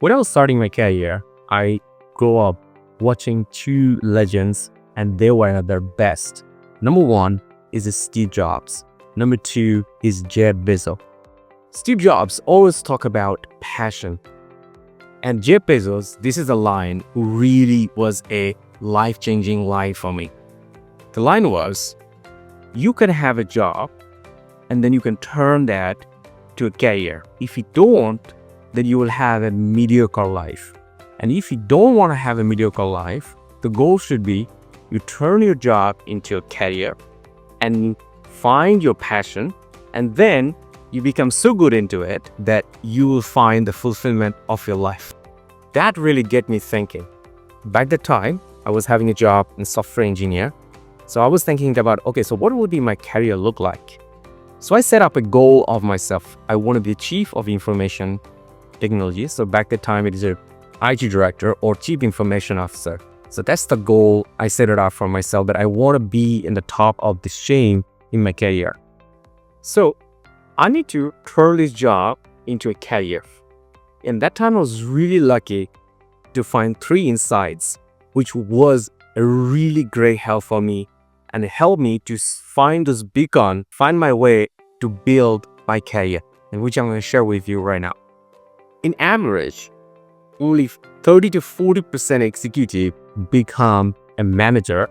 When I was starting my career, I grew up watching two legends and they were at their best. Number one is Steve Jobs. Number two is Jeff Bezos. Steve Jobs always talk about passion. And Jeff Bezos, this is a line who really was a life-changing line for me. The line was, you can have a job and then you can turn that to a career. If you don't, then you will have a mediocre life. And if you don't want to have a mediocre life, the goal should be you turn your job into a career and find your passion, and then you become so good into it that you will find the fulfillment of your life. That really get me thinking. Back that time, I was having a job in software engineer. So I was thinking about, okay, so what would be my career look like? So I set up a goal of myself. I want to be chief of information technology. So back that time, it is a IT director or chief information officer. So that's the goal I set it up for myself, that I want to be in the top of the chain in my career. So I need to turn this job into a career. And that time I was really lucky to find 3 insights, which was a really great help for me and it helped me to find this beacon, find my way to build my career, and which I'm going to share with you right now. In average, only 30 to 40% executive become a manager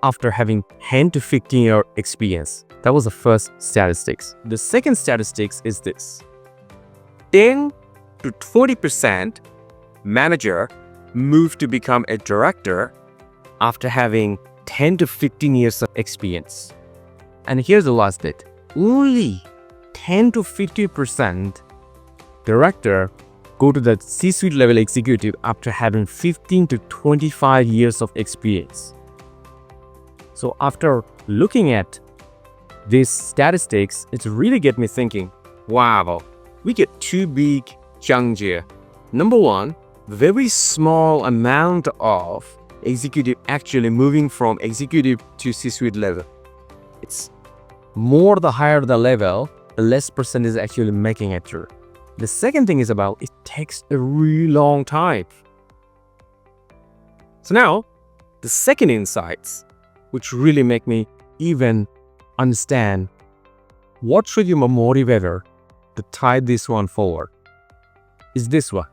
after having 10 to 15 year experience. That was the first statistics. The second statistics is this. 10 to 20% manager move to become a director after having 10 to 15 years of experience. And here's the last bit. Only 10 to 50% director go to the C-suite level executive after having 15 to 25 years of experience. So after looking at these statistics, it really get me thinking, wow, we get 2 big chunks here. Number one, very small amount of executive actually moving from executive to C-suite level. It's more the higher the level, the less percent is actually making it through. The second thing is about it takes a really long time. So now, the second insights, which really make me even understand what should be my motivator to tie this one forward, is this one.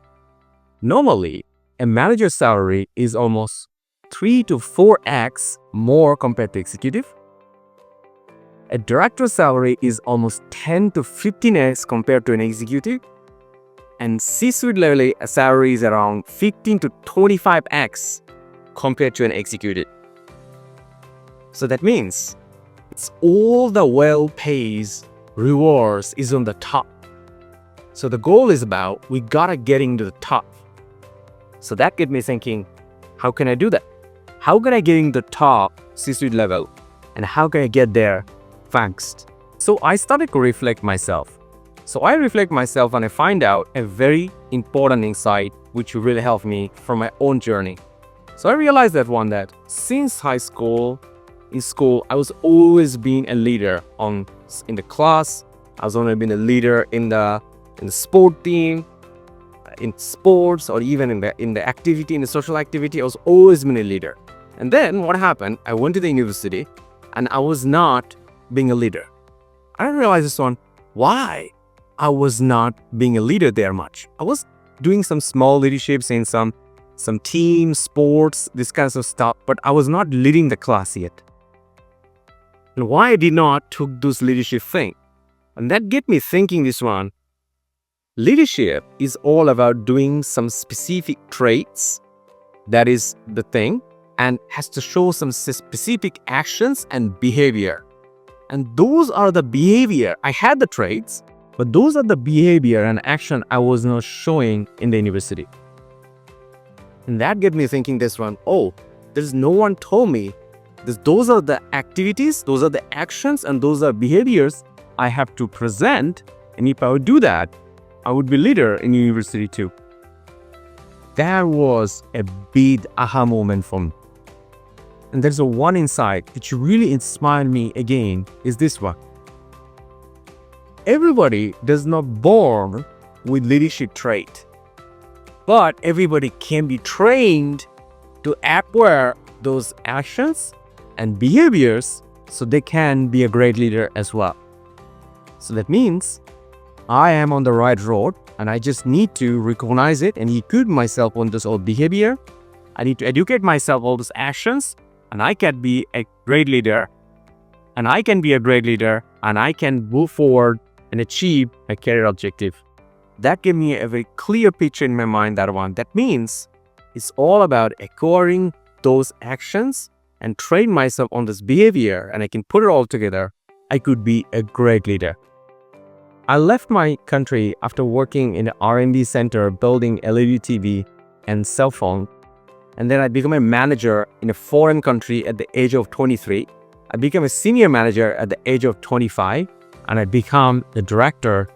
Normally, a manager's salary is almost 3 to 4x more compared to executive. A director's salary is almost 10 to 15x compared to an executive. And C-suite level salary is around 15 to 25x compared to an executive. So that means it's all the well-paid rewards is on the top. So the goal is about we gotta get into the top. So that get me thinking, how can I do that? How can I get in the top C-suite level? And how can I get there fast? So I started to reflect myself. So I reflect myself and I find out a very important insight which really helped me from my own journey. So I realized that that since high school, in school, I was always being a leader in the class. I was only being a leader in the sport team, in sports, or even in the activity, in the social activity. I was always been a leader. And then what happened? I went to the university and I was not being a leader. I realized this one, why I was not being a leader there much. I was doing some small leaderships in some team, sports, this kinds of stuff, but I was not leading the class yet. And why I did not took those leadership thing? And that get me thinking this one. Leadership is all about doing some specific traits. That is the thing. And has to show some specific actions and behavior. And those are the behavior. I had the traits, but those are the behavior and action I was not showing in the university. And that get me thinking this one, oh, there's no one told me those are the activities, those are the actions, and those are behaviors I have to present. And if I would do that, I would be leader in university too. That was a big aha moment for me. And there's one insight which really inspired me again is this one. Everybody does not born with leadership trait. But everybody can be trained to acquire those actions and behaviors so they can be a great leader as well. So that means I am on the right road and I just need to recognize it and equip myself on this old behavior. I need to educate myself all these actions and I can be a great leader. And I can be a great leader and I can move forward and achieve a career objective. That gave me a very clear picture in my mind, that one. That means it's all about acquiring those actions and train myself on this behavior and I can put it all together. I could be a great leader. I left my country after working in an R&D center building LED TV and cell phone. And then I became a manager in a foreign country at the age of 23. I became a senior manager at the age of 25. And I became the director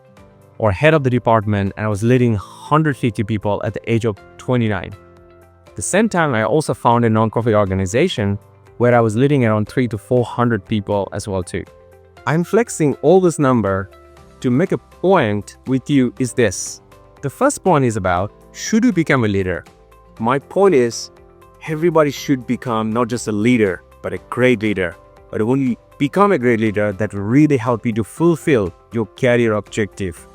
or head of the department, and I was leading 150 people at the age of 29. At the same time, I also founded a non-profit organization where I was leading around 300 to 400 people as well too. I'm flexing all this number to make a point with you is this. The first point is about, should you become a leader? My point is, everybody should become not just a leader, but a great leader. But when you become a great leader, that will really help you to fulfill your career objective.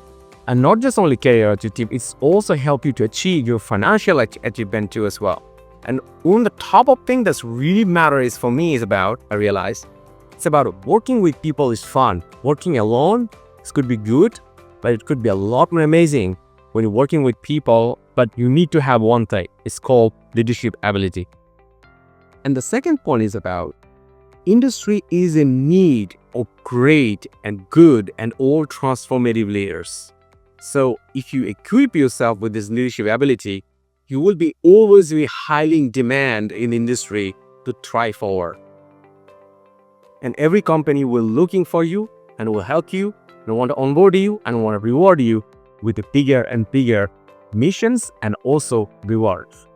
And not just only career objective, it's also help you to achieve your financial achievement too as well. And on the top of thing that's really matters for me is about, I realized, it's about working with people is fun. Working alone, it could be good, but it could be a lot more amazing when you're working with people. But you need to have one thing, it's called leadership ability. And the second point is about, industry is in need of great and good and all transformative leaders. So if you equip yourself with this leadership ability, you will be always be highly in demand in industry to thrive forward. And every company will looking for you and will help you and want to onboard you and want to reward you with the bigger and bigger missions and also rewards.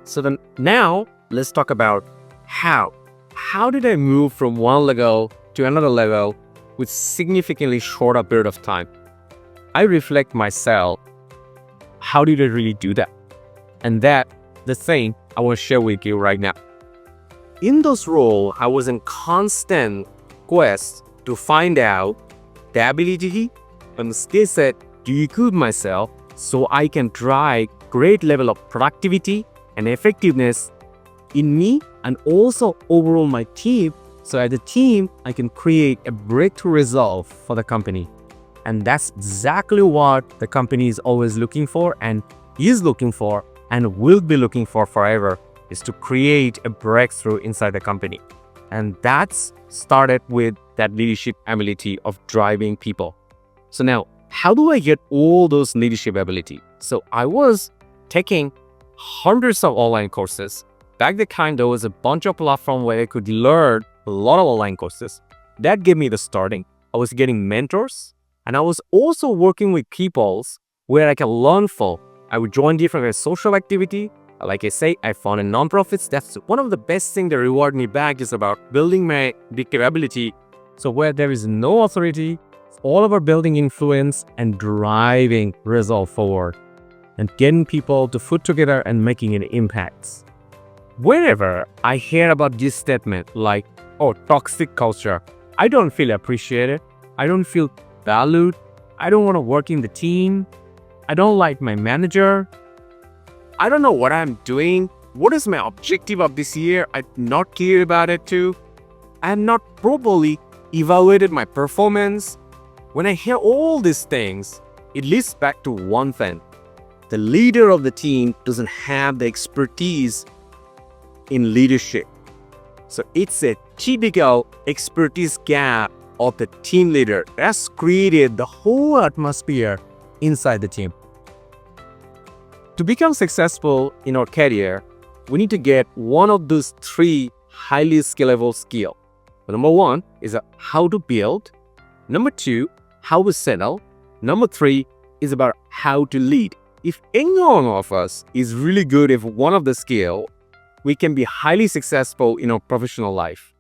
So then now let's talk about how. How did I move from one level to another level with significantly shorter period of time? I reflect myself, how did I really do that? And that, the thing I want to share with you right now. In this role, I was in constant quest to find out the ability and the skill set to equip myself so I can drive great level of productivity and effectiveness in me and also overall my team. So as a team, I can create a breakthrough result for the company. And that's exactly what the company is always looking for and is looking for and will be looking for forever, is to create a breakthrough inside the company. And that's started with that leadership ability of driving people. So now, how do I get all those leadership ability? So I was taking hundreds of online courses. Back the time, there was a bunch of platforms where I could learn a lot of online courses. That gave me the starting. I was getting mentors, and I was also working with people where I can learn from. I would join different social activity. Like I say, I found a non-profits. That's one of the best things that reward me back is about building my big capability. So where there is no authority, it's all about building influence and driving result forward and getting people to put together and making an impact. Whenever I hear about this statement like, oh, toxic culture, I don't feel appreciated. I don't feel valued. I don't want to work in the team. I don't like my manager. I don't know what I'm doing. What is my objective of this year? I not care about it too. I have not properly evaluated my performance. When I hear all these things, it leads back to one thing. The leader of the team doesn't have the expertise in leadership. So it's a typical expertise gap of the team leader that's created the whole atmosphere inside the team. To become successful in our career, we need to get one of those three highly scalable skills. Number one is how to build. Number two, how to settle. Number three is about how to lead. If any one of us is really good at one of the skills, we can be highly successful in our professional life.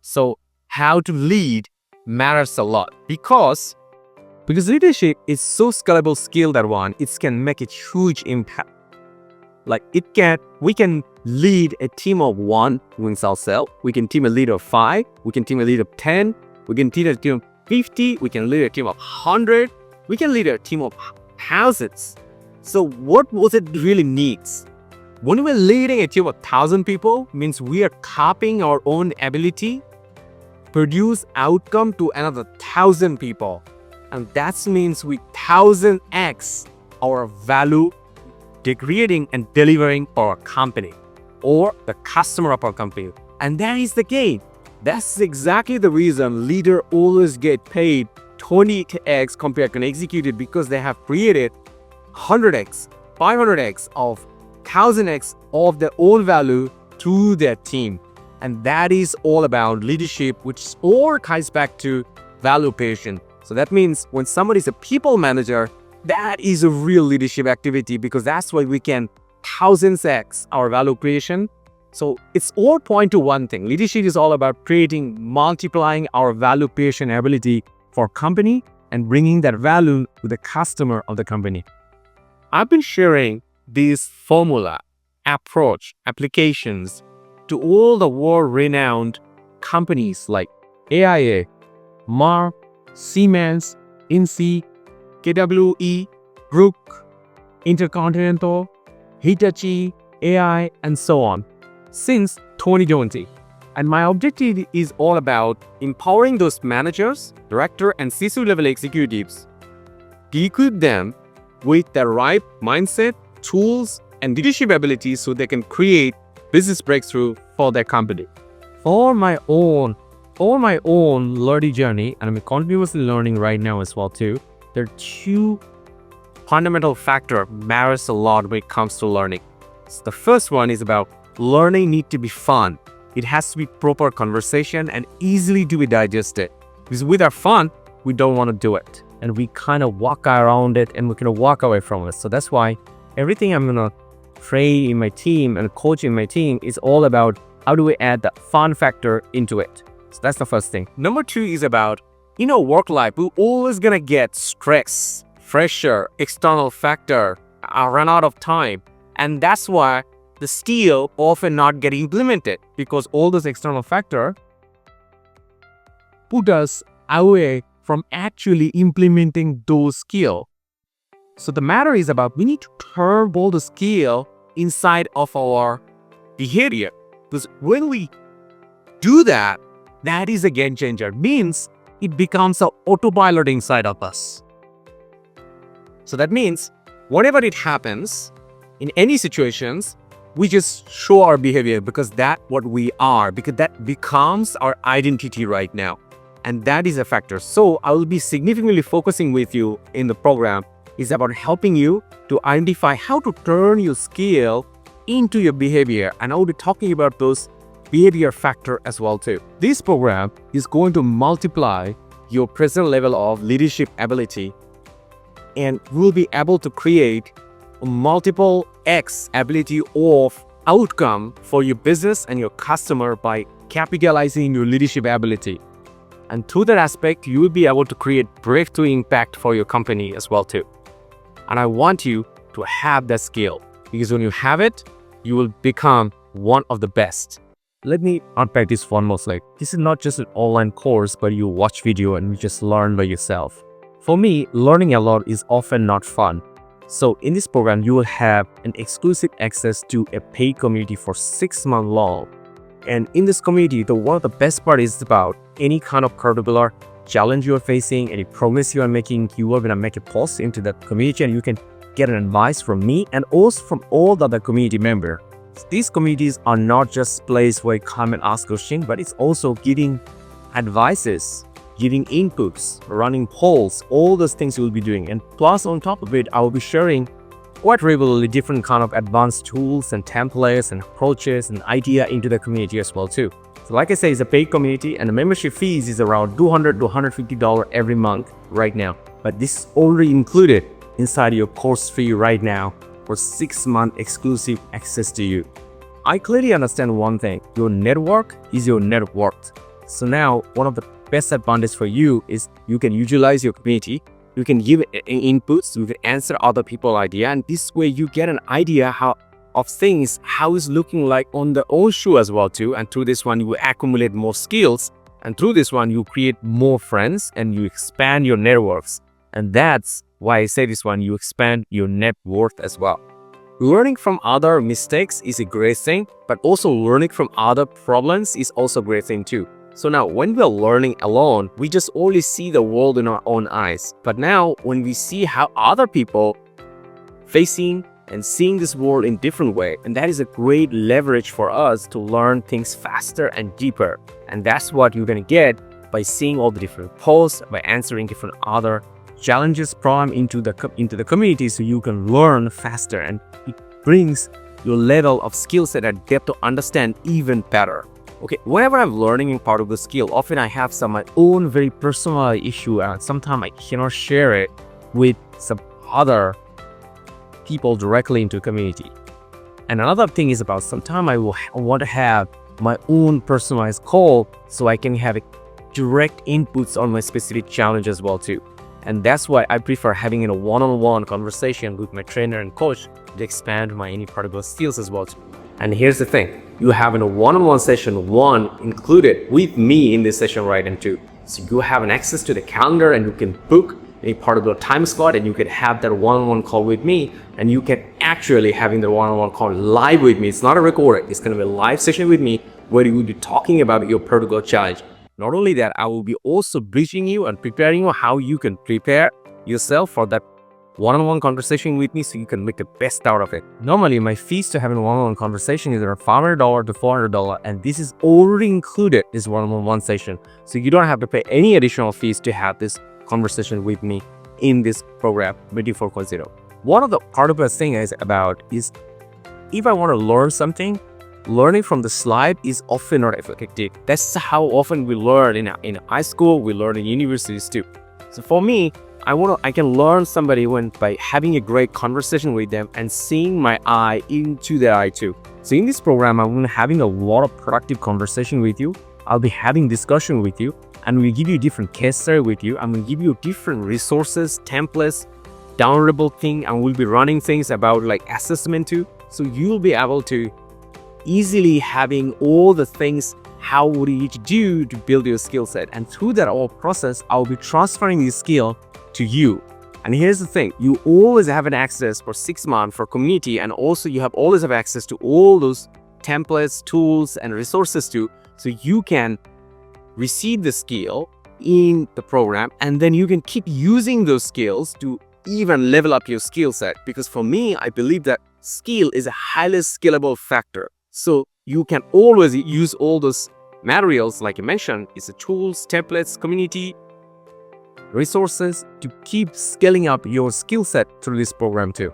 So how to lead matters a lot because leadership is so scalable skill that one, it can make a huge impact. Like we can lead a team of 1 wings ourselves. We can team a lead of 5. We can team a lead of 10. We can team a team of 50. We can lead a team of 100. We can lead a team of thousands. So what was it really needs? When we're leading a team of 1,000 people, means we are copying our own ability, produce outcome to another 1,000 people. And that means we 1,000x our value creating and delivering our company or the customer of our company. And that is the game. That's exactly the reason leader always get paid 20x compared to an executive, because they have created 100x, 500x of 1000x of their own value to their team. And that is all about leadership, which all ties back to value creation. So that means when somebody is a people manager, that is a real leadership activity, because that's why we can 1000x our value creation. So it's all point to one thing. Leadership is all about creating, multiplying our value creation ability for company and bringing that value to the customer of the company. I've been sharing this formula, approach, applications to all the world-renowned companies like AIA, Mark, Siemens, INSEE, KWE, Brook, Intercontinental, Hitachi, AI, and so on since 2020. And my objective is all about empowering those managers, director, and C-suite level executives to equip them with the right mindset, tools, and leadership abilities so they can create business breakthrough for their company. For my own learning journey, and I'm continuously learning right now as well too, there are 2 fundamental factors matters a lot when it comes to learning. So the first one is about learning need to be fun. It has to be proper conversation and easily to be digested. Because with our fun, we don't want to do it. And we kind of walk around it and we kind of walk away from it. So that's why everything I'm going to train in my team and coach in my team is all about how do we add that fun factor into it. So that's the first thing. Number 2 is about, work life. We're always going to get stress, pressure, external factor, run out of time. And that's why the skill often not get implemented, because all those external factor put us away from actually implementing those skill. So the matter is about we need to turn all the skill inside of our behavior. Because when we do that, that is a game changer. Means it becomes an autopilot inside of us. So that means whenever it happens, in any situations, we just show our behavior because that's what we are, because that becomes our identity right now. And that is a factor. So I will be significantly focusing with you in the program is about helping you to identify how to turn your skill into your behavior. And I will be talking about those behavior factor as well too. This program is going to multiply your present level of leadership ability, and will be able to create multiple X ability of outcome for your business and your customer by capitalizing your leadership ability. And through that aspect, you will be able to create breakthrough impact for your company as well too. And I want you to have that skill, because when you have it, you will become one of the best. Let me unpack this one more slide. This is not just an online course, but you watch video and you just learn by yourself. For me, learning a lot is often not fun. So in this program, you will have an exclusive access to a paid community for 6 months long. And in this community, one of the best part is about any kind of particular challenge you are facing, any progress you are making, you are going to make a post into that community and you can get an advice from me and also from all the other community members. These communities are not just place where you come and ask questions, but it's also giving advices, giving inputs, running polls, all those things you will be doing. And plus on top of it, I will be sharing quite regularly different kind of advanced tools and templates and approaches and idea into the community as well too. So like I say, it's a paid community and the membership fees is around $200 to $150 every month right now. But this is already included inside your course fee right now for 6 month exclusive access to you. I clearly understand one thing, your network is your net worth. So now one of the best advantage for you is you can utilize your community, you can give inputs, you can answer other people's idea, and this way you get an idea how of things, how it's looking like on the old shoe as well too. And through this one, you will accumulate more skills. And through this one, you create more friends and you expand your networks. And that's why I say this one, you expand your net worth as well. Learning from other mistakes is a great thing, but also learning from other problems is also a great thing too. So now when we're learning alone, we just only see the world in our own eyes. But now when we see how other people facing and seeing this world in different way, and that is a great leverage for us to learn things faster and deeper. And that's what you're going to get by seeing all the different posts, by answering different other challenges problem into the community, so you can learn faster, and it brings your level of skill set and depth to understand even better. Okay, whenever I'm learning in part of the skill, often I have some my own very personal issue, and sometimes I cannot share it with some other people directly into community. And another thing is about sometimes I want to have my own personalized call so I can have direct inputs on my specific challenge as well too. And that's why I prefer having a one-on-one conversation with my trainer and coach to expand my any particular skills as well too. And here's the thing, you have a one-on-one session 1 included with me in this session right and 2. So you have an access to the calendar and you can book a particular time slot and you can have that one-on-one call with me, and you can actually having the one-on-one call live with me. It's not a recording, it's going to be a live session with me where you will be talking about your particular challenge. Not only that, I will be also bridging you and preparing you how you can prepare yourself for that one-on-one conversation with me so you can make the best out of it. Normally, my fees to having a one-on-one conversation is around $500 to $400, and this is already included this one-on-one session. So you don't have to pay any additional fees to have this conversation with me in this program, Ready 4.0. One of the part of the thing is if I want to learn something, learning from the slide is often not effective. That's how often we learn in high school, we learn in universities too. So for me, I can learn somebody by having a great conversation with them and seeing my eye into their eye too. So in this program, I'm having a lot of productive conversation with you. I'll be having discussion with you, and we'll give you different case study with you. I'm going to give you different resources, templates, downloadable thing, and we'll be running things about like assessment too. So you'll be able to easily having all the things how would you do to build your skill set. And through that whole process, I'll be transferring this skill to you. And here's the thing, you always have an access for 6 months for community, and also you always have access to all those templates, tools, and resources too. So you can receive the skill in the program, and then you can keep using those skills to even level up your skill set. Because for me, I believe that skill is a highly scalable factor. So you can always use all those materials, like I mentioned, it's the tools, templates, community, resources to keep scaling up your skill set through this program too.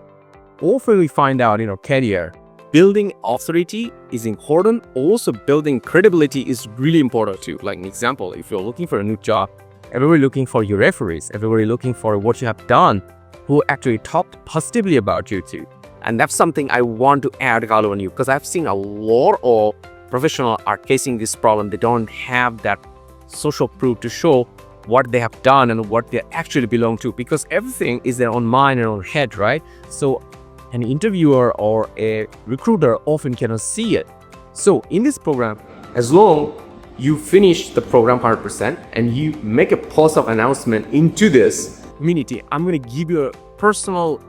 Often we find out in our career, building authority is important. Also building credibility is really important too. Like an example, if you're looking for a new job, everybody looking for your referees, everybody looking for what you have done, who actually talked positively about you too. And that's something I want to add value on you, because I've seen a lot of professionals are facing this problem. They don't have that social proof to show what they have done and what they actually belong to, because everything is their own mind and own head, right? So an interviewer or a recruiter often cannot see it. So in this program, as long you finish the program 100% and you make a post of announcement into this community, I'm going to give you a personal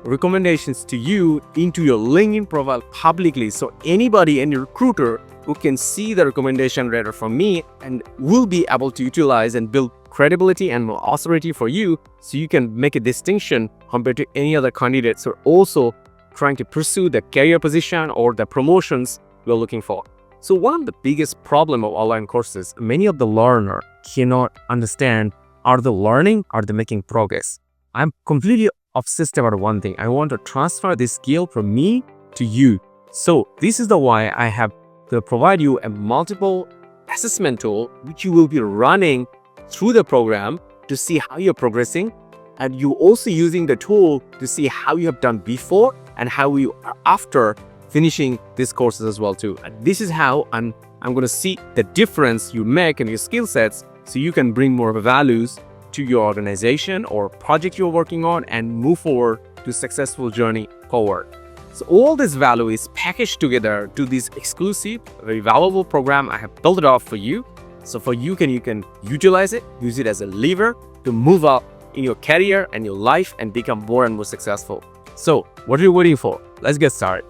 recommendations to you into your LinkedIn profile publicly. So anybody, any recruiter who can see the recommendation letter from me and will be able to utilize and build credibility and more authority for you, so you can make a distinction compared to any other candidates who are also trying to pursue the career position or the promotions you're looking for. So one of the biggest problem of online courses, many of the learner cannot understand, are they learning, are they making progress? I'm completely obsessed about one thing. I want to transfer this skill from me to you. So this is the why I have to provide you a multiple assessment tool, which you will be running through the program to see how you're progressing, and you also using the tool to see how you have done before and how you are after finishing these courses as well too. And this is how I'm going to see the difference you make in your skill sets, so you can bring more values to your organization or project you're working on and move forward to successful journey forward. So all this value is packaged together to this exclusive, very valuable program I have built it off for you. So for you can utilize it, use it as a lever to move up in your career and your life and become more and more successful. So what are you waiting for? Let's get started.